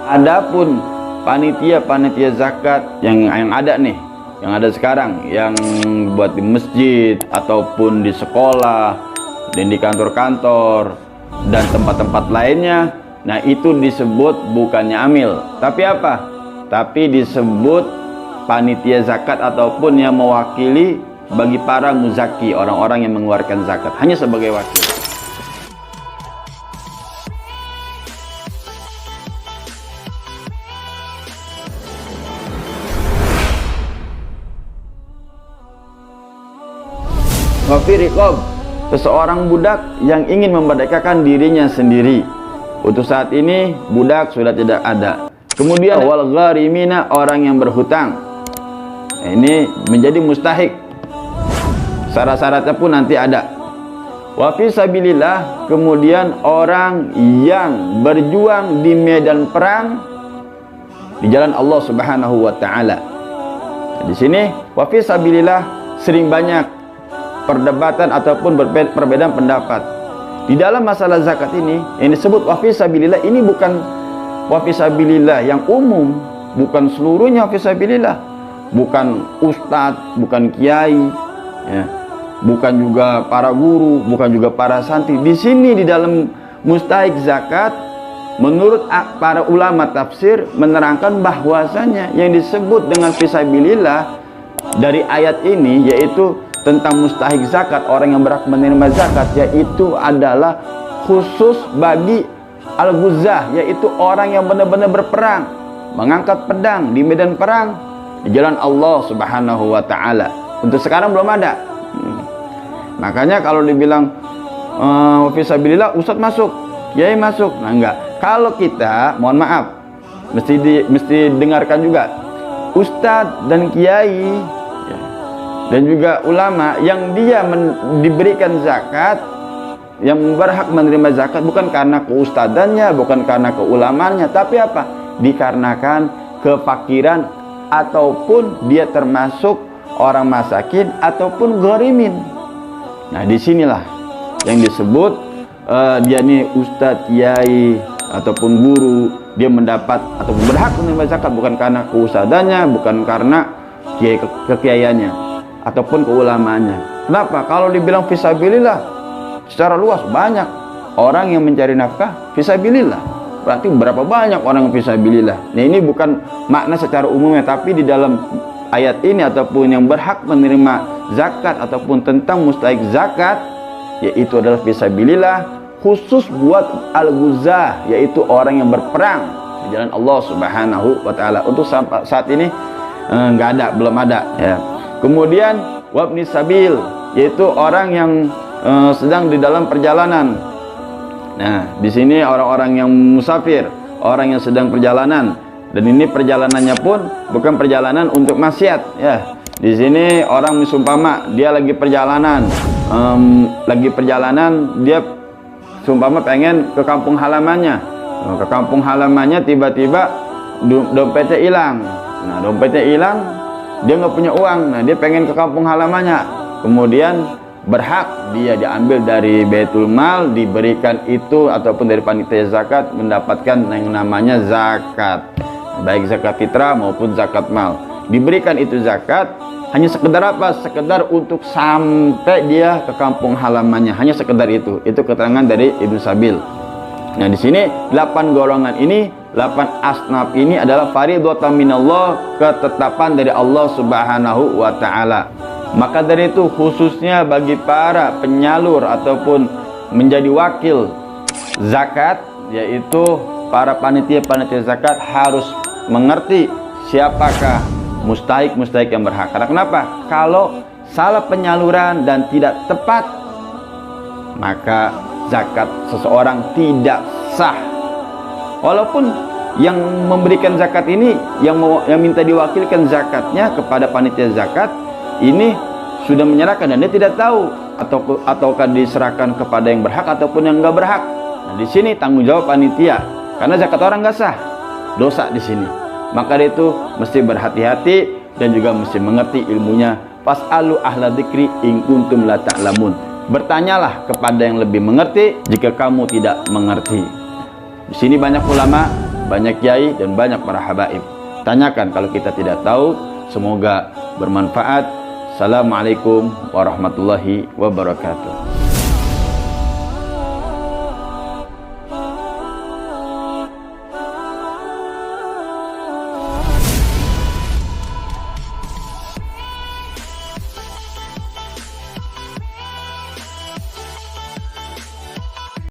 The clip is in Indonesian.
Adapun panitia zakat yang ada nih, yang ada sekarang, yang buat di masjid ataupun di sekolah dan di kantor-kantor dan tempat-tempat lainnya, nah itu disebut bukannya amil, tapi apa? Tapi disebut panitia zakat ataupun yang mewakili bagi para muzaki, orang-orang yang mengeluarkan zakat, hanya sebagai wakil. Wafi riqab, seseorang budak yang ingin memerdekakan dirinya sendiri. Untuk saat ini budak sudah tidak ada. Kemudian wal gharimina, orang yang berhutang. Nah, ini menjadi mustahik. Syarat-syaratnya pun nanti ada. Wa fi sabilillah, kemudian orang yang berjuang di medan perang di jalan Allah Subhanahu wa taala. Di sini wa fi sabilillah sering banyak perdebatan ataupun perbedaan pendapat di dalam masalah zakat ini. Yang disebut wa fi sabilillah ini bukan wa fi sabilillah yang umum, bukan seluruhnya wa fi sabilillah, bukan ustadz, bukan kiai, ya, bukan juga para guru, bukan juga para santri. Di sini di dalam mustahik zakat, menurut para ulama tafsir menerangkan bahwasanya yang disebut dengan fi sabilillah dari ayat ini yaitu tentang mustahik zakat, orang yang berhak menerima zakat, yaitu adalah khusus bagi al-ghuzah, yaitu orang yang benar-benar berperang, mengangkat pedang di medan perang di jalan Allah Subhanahu wa taala. Untuk sekarang belum ada. Makanya kalau dibilang fi sabilillah, ustadz masuk, kiai masuk. Nah enggak. Kalau kita, mohon maaf, mesti dengarkan juga ustadz dan kiai dan juga ulama yang dia diberikan zakat, yang berhak menerima zakat bukan karena keustadannya, bukan karena keulamannya, tapi apa? Dikarenakan kefakiran ataupun dia termasuk orang masakin ataupun gharimin. Nah, disinilah yang disebut dia nih ustadz, kiai ataupun guru, dia mendapat ataupun berhak menerima zakat bukan karena keustadannya, bukan karena kekiaiannya ataupun keulamaannya. Kenapa? Kalau dibilang fisabilillah secara luas banyak orang yang mencari nafkah fisabilillah. Berarti berapa banyak orang yang fisabilillah. Nah, ini bukan makna secara umumnya, tapi di dalam ayat ini ataupun yang berhak menerima zakat ataupun tentang mustahik zakat yaitu adalah fisabilillah, khusus buat al-ghuzah, yaitu orang yang berperang di jalan Allah Subhanahu wa taala. Untuk saat ini nggak ada, belum ada ya. Kemudian wabni sabil, yaitu orang yang sedang di dalam perjalanan. Nah, di sini orang-orang yang musafir, orang yang sedang perjalanan, dan ini perjalanannya pun bukan perjalanan untuk maksiat ya. Di sini orang misumpama dia lagi perjalanan, dia sumpama pengen ke kampung halamannya. Ke kampung halamannya tiba-tiba dompetnya hilang. Nah, dompetnya hilang, dia nggak punya uang. Nah, dia pengen ke kampung halamannya, kemudian berhak dia diambil dari Baitul Mal, diberikan itu ataupun dari panitia zakat mendapatkan yang namanya zakat, baik zakat fitrah maupun zakat mal. Diberikan itu zakat hanya sekedar apa? Sekedar untuk sampai dia ke kampung halamannya, hanya sekedar itu. Itu keterangan dari Ibnu Sabil. Nah, di sini 8 golongan ini, 8 asnaf ini adalah fardhatan minallah, ketetapan dari Allah Subhanahu wa taala. Maka dari itu khususnya bagi para penyalur ataupun menjadi wakil zakat, yaitu para panitia zakat harus mengerti siapakah mustahik yang berhak. Karena kenapa? Kalau salah penyaluran dan tidak tepat, maka zakat seseorang tidak sah. Walaupun yang memberikan zakat ini, yang minta diwakilkan zakatnya kepada panitia zakat ini sudah menyerahkan dan dia tidak tahu ataukah diserahkan kepada yang berhak ataupun yang nggak berhak. Nah, di sini tanggung jawab panitia, karena zakat orang nggak sah, dosa di sini. Maka dia itu mesti berhati-hati dan juga mesti mengerti ilmunya. Fas'alu ahla dzikri in kuntum la ta'lamun. Bertanyalah kepada yang lebih mengerti jika kamu tidak mengerti. Di sini banyak ulama banyak kiai dan banyak para habaib. Tanyakan kalau kita tidak tahu. Semoga bermanfaat. Assalamualaikum warahmatullahi wabarakatuh.